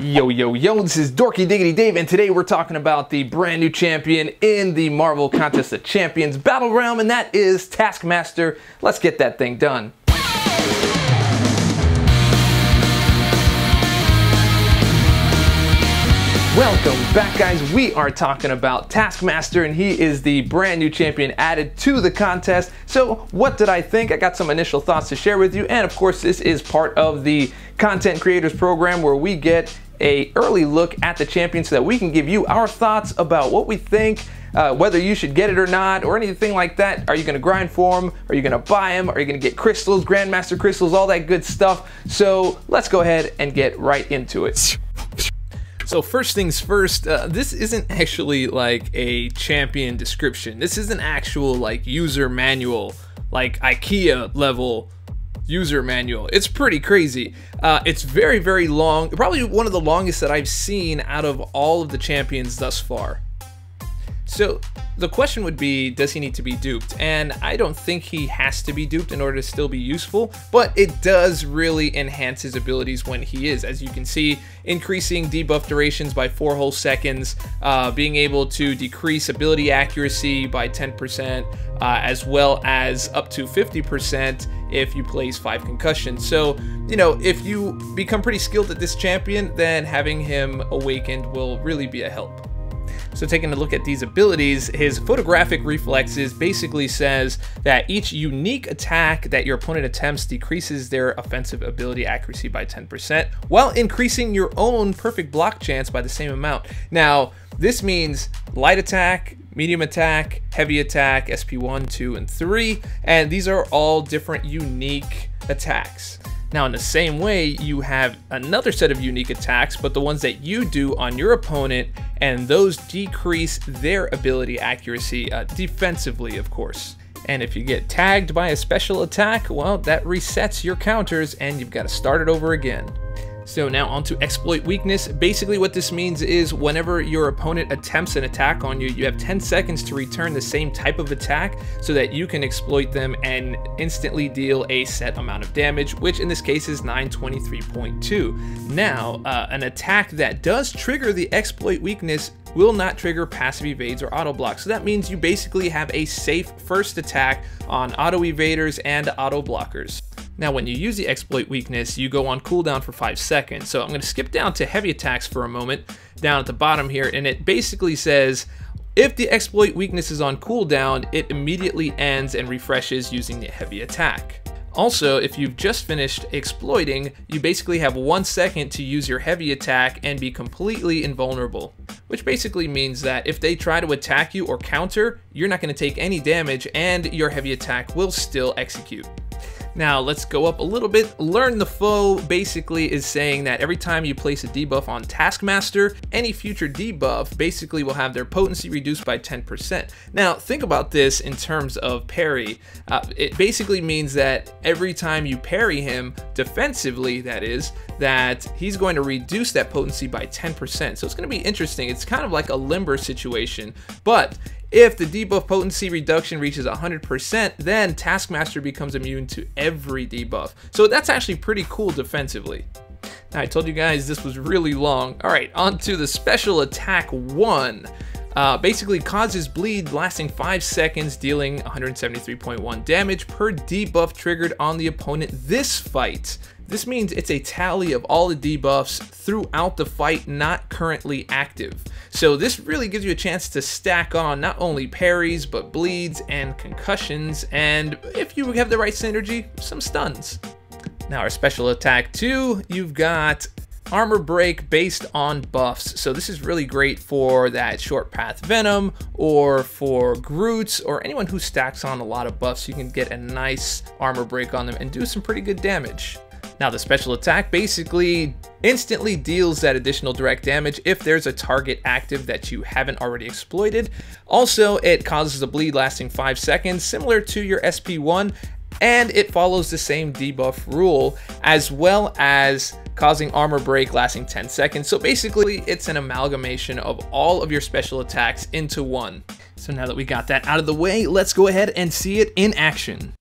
Yo, yo, yo, this is Dorky Diggity Dave, and today we're talking about the brand new champion in the Marvel Contest of Champions Battle Realm, and that is Taskmaster. Let's get that thing done. Welcome back, guys. We are talking about Taskmaster, and he is the brand new champion added to the contest. So what did I think? I got some initial thoughts to share with you, and of course this is part of the Content Creators Program where we get an early look at the champion so that we can give you our thoughts about what we think, whether you should get it or not, or anything like that. Are you going to grind for him? Are you going to buy him? Are you going to get crystals, Grandmaster crystals, all that good stuff? So let's go ahead and get right into it. So first things first, this isn't actually like a champion description. This is an actual like user manual, like IKEA level user manual. It's pretty crazy. It's very, very long, probably one of the longest that I've seen out of all of the champions thus far. So the question would be, does he need to be duped? And I don't think he has to be duped in order to still be useful, but it does really enhance his abilities when he is. As you can see, increasing debuff durations by 4 whole seconds, being able to decrease ability accuracy by 10%, as well as up to 50% if you place 5 concussions. So, you know, if you become pretty skilled at this champion, then having him awakened will really be a help. So taking a look at these abilities, his photographic reflexes basically says that each unique attack that your opponent attempts decreases their offensive ability accuracy by 10%, while increasing your own perfect block chance by the same amount. Now, this means light attack, medium attack, heavy attack, SP1, 2, and 3, and these are all different unique attacks. Now, in the same way, you have another set of unique attacks, but the ones that you do on your opponent, and those decrease their ability accuracy defensively, of course. And if you get tagged by a special attack, well, that resets your counters and you've got to start it over again. So now onto exploit weakness. Basically what this means is whenever your opponent attempts an attack on you, you have 10 seconds to return the same type of attack so that you can exploit them and instantly deal a set amount of damage, which in this case is 923.2. Now, an attack that does trigger the exploit weakness will not trigger passive evades or auto blocks. So that means you basically have a safe first attack on auto evaders and auto blockers. Now, when you use the exploit weakness, you go on cooldown for 5 seconds. So I'm going to skip down to heavy attacks for a moment, down at the bottom here, and it basically says, if the exploit weakness is on cooldown, it immediately ends and refreshes using the heavy attack. Also, if you've just finished exploiting, you basically have 1 second to use your heavy attack and be completely invulnerable, which basically means that if they try to attack you or counter, you're not going to take any damage and your heavy attack will still execute. Now let's go up a little bit. Learn the Foe basically is saying that every time you place a debuff on Taskmaster, any future debuff basically will have their potency reduced by 10%. Now think about this in terms of parry. It basically means that every time you parry him, defensively that is, that he's going to reduce that potency by 10%. So it's going to be interesting. It's kind of like a limber situation, but if the debuff potency reduction reaches 100%, then Taskmaster becomes immune to every debuff. So that's actually pretty cool defensively. Now, I told you guys this was really long. All right, on to the special attack 1. Basically causes bleed lasting 5 seconds, dealing 173.1 damage per debuff triggered on the opponent this fight. This means it's a tally of all the debuffs throughout the fight not currently active. So this really gives you a chance to stack on not only parries, but bleeds and concussions, and if you have the right synergy, some stuns. Now our special attack 2, you've got armor break based on buffs. So this is really great for that short path Venom or for Groots or anyone who stacks on a lot of buffs. You can get a nice armor break on them and do some pretty good damage. Now the special attack basically instantly deals that additional direct damage if there's a target active that you haven't already exploited. Also, it causes a bleed lasting 5 seconds, similar to your SP1, and it follows the same debuff rule, as well as causing armor break lasting 10 seconds. So basically, it's an amalgamation of all of your special attacks into one. So now that we got that out of the way, let's go ahead and see it in action.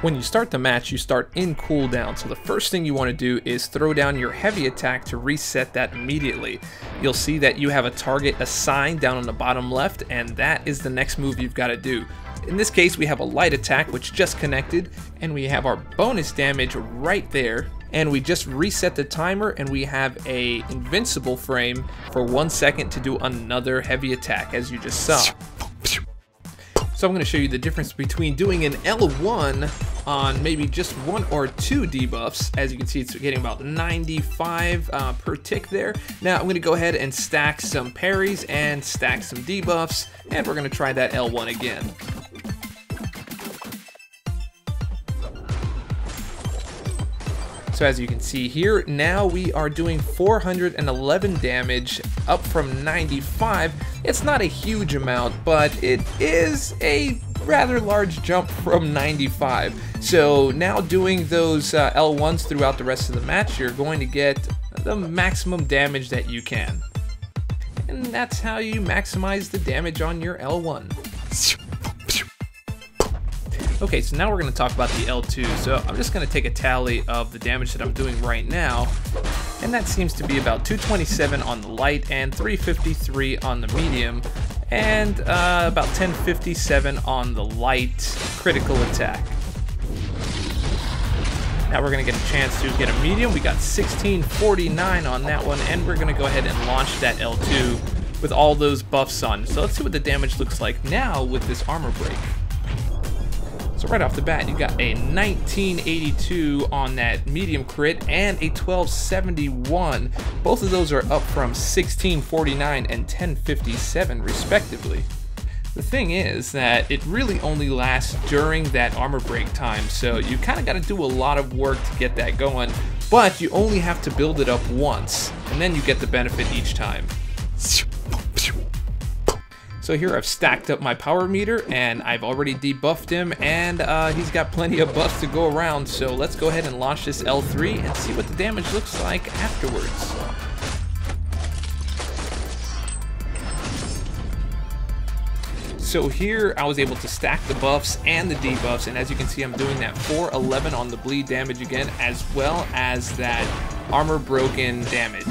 When you start the match, you start in cooldown, so the first thing you want to do is throw down your heavy attack to reset that immediately. You'll see that you have a target assigned down on the bottom left, and that is the next move you've got to do. In this case, we have a light attack which just connected, and we have our bonus damage right there, and we just reset the timer, and we have a invincible frame for 1 second to do another heavy attack, as you just saw. So I'm going to show you the difference between doing an L1 on maybe just 1 or 2 debuffs. As you can see, it's getting about 95 per tick there. Now I'm going to go ahead and stack some parries and stack some debuffs, and we're going to try that L1 again. So as you can see here, now we are doing 411 damage, up from 95. It's not a huge amount, but it is a rather large jump from 95. So now doing those L1s throughout the rest of the match, you're going to get the maximum damage that you can. And that's how you maximize the damage on your L1. Okay, so now we're going to talk about the L2. So I'm just going to take a tally of the damage that I'm doing right now, and that seems to be about 227 on the light and 353 on the medium, and about 1057 on the light critical attack. Now we're going to get a chance to get a medium. We got 1649 on that one, and we're going to go ahead and launch that L2 with all those buffs on. So let's see what the damage looks like now with this armor break. So right off the bat, you got a 1982 on that medium crit and a 1271. Both of those are up from 1649 and 1057 respectively. The thing is that it really only lasts during that armor break time, so you kind of got to do a lot of work to get that going, but you only have to build it up once, and then you get the benefit each time. So here I've stacked up my power meter, and I've already debuffed him, and he's got plenty of buffs to go around. So let's go ahead and launch this L3 and see what the damage looks like afterwards. So here I was able to stack the buffs and the debuffs, and as you can see, I'm doing that 411 on the bleed damage again, as well as that armor broken damage.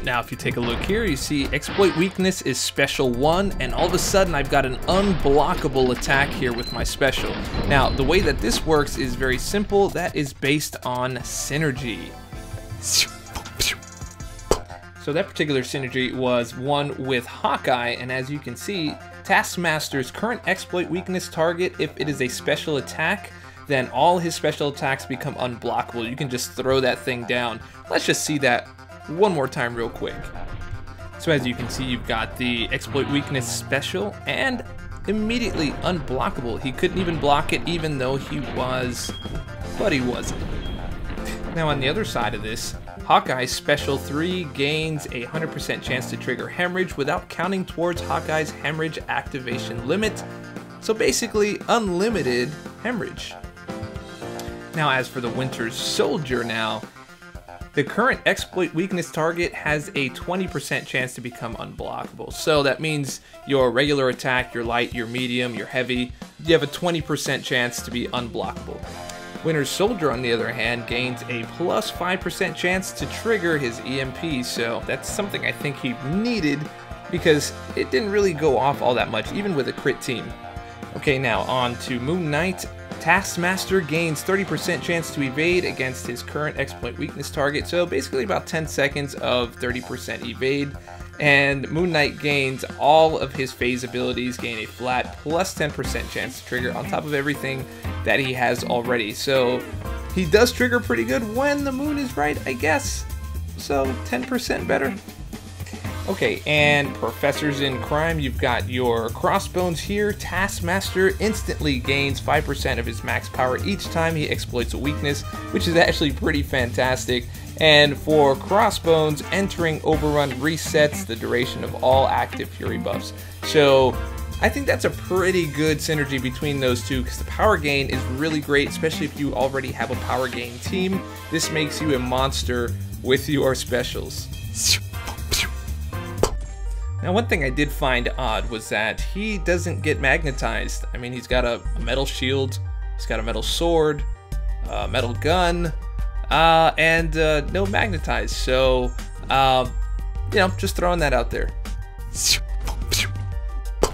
Now if you take a look here, you see exploit weakness is special 1, and all of a sudden I've got an unblockable attack here with my special. Now the way that this works is very simple. That is based on synergy. So that particular synergy was one with Hawkeye, and as you can see, Taskmaster's current exploit weakness target, if it is a special attack, then all his special attacks become unblockable. You can just throw that thing down. Let's just see that one more time real quick. So as you can see, you've got the exploit weakness special and immediately unblockable. He couldn't even block it even though he was, but he wasn't. Now on the other side of this, Hawkeye's special 3 gains a 100% chance to trigger hemorrhage without counting towards Hawkeye's hemorrhage activation limit. So basically unlimited hemorrhage. Now as for the Winter Soldier now, the current exploit weakness target has a 20% chance to become unblockable. So that means your regular attack, your light, your medium, your heavy, you have a 20% chance to be unblockable. Winter Soldier, on the other hand, gains a plus 5% chance to trigger his EMP, so that's something I think he needed because it didn't really go off all that much, even with a crit team. Okay, now on to Moon Knight. Taskmaster gains 30% chance to evade against his current exploit weakness target, so basically about 10 seconds of 30% evade. And Moon Knight gains all of his phase abilities, gain a flat plus 10% chance to trigger on top of everything that he has already. So he does trigger pretty good when the moon is right, I guess. So 10% better. Okay, and Professors in Crime, you've got your Crossbones here. Taskmaster instantly gains 5% of his max power each time he exploits a weakness, which is actually pretty fantastic. And for Crossbones, entering Overrun resets the duration of all active Fury buffs. So I think that's a pretty good synergy between those two, because the power gain is really great, especially if you already have a power gain team. This makes you a monster with your specials. Now, one thing I did find odd was that he doesn't get magnetized. I mean, he's got a metal shield, he's got a metal sword, a metal gun, and no magnetized. So, you know, just throwing that out there.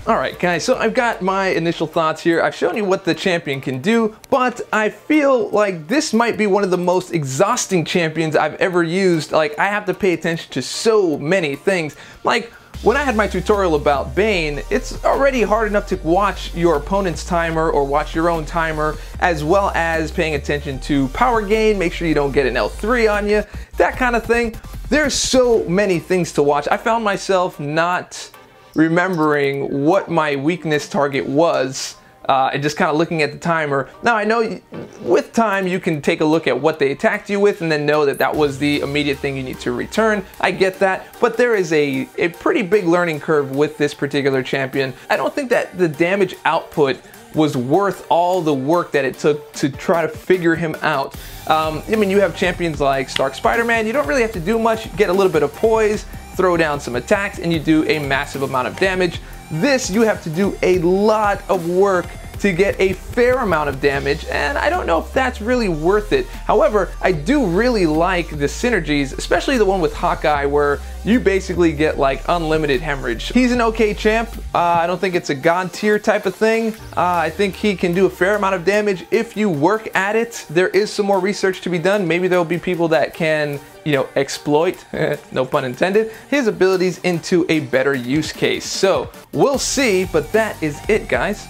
Alright guys, so I've got my initial thoughts here. I've shown you what the champion can do, but I feel like this might be one of the most exhausting champions I've ever used. Like, I have to pay attention to so many things. Like, when I had my tutorial about Bane, it's already hard enough to watch your opponent's timer or watch your own timer, as well as paying attention to power gain, make sure you don't get an L3 on you, that kind of thing. There's so many things to watch. I found myself not remembering what my weakness target was, and just kind of looking at the timer. Now, I know with time you can take a look at what they attacked you with and then know that that was the immediate thing you need to return. I get that, but there is a pretty big learning curve with this particular champion. I don't think that the damage output was worth all the work that it took to try to figure him out. I mean, you have champions like Stark Spider-Man, you don't really have to do much, you get a little bit of poise, throw down some attacks, and you do a massive amount of damage. This, you have to do a lot of work to get a fair amount of damage, and I don't know if that's really worth it. However, I do really like the synergies, especially the one with Hawkeye, where you basically get like unlimited hemorrhage. He's an okay champ. I don't think it's a god tier type of thing. I think he can do a fair amount of damage if you work at it. There is some more research to be done. Maybe there'll be people that can, you know, exploit, no pun intended, his abilities into a better use case. So we'll see, but that is it, guys.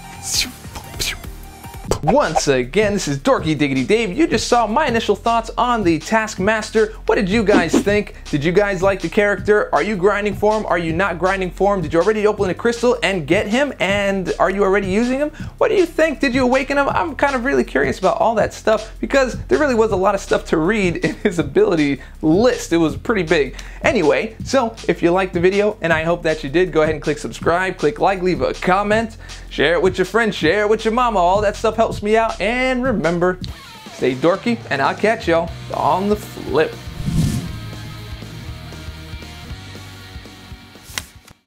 Once again, this is Dorky Diggity Dave. You just saw my initial thoughts on the Taskmaster. What did you guys think? Did you guys like the character? Are you grinding for him? Are you not grinding for him? Did you already open a crystal and get him? And are you already using him? What do you think? Did you awaken him? I'm kind of really curious about all that stuff, because there really was a lot of stuff to read in his ability list. It was pretty big. Anyway, so if you liked the video, and I hope that you did, go ahead and click subscribe, click like, leave a comment, share it with your friends, share it with your mama. All that stuff helps me out. And remember, stay dorky, and I'll catch y'all on the flip.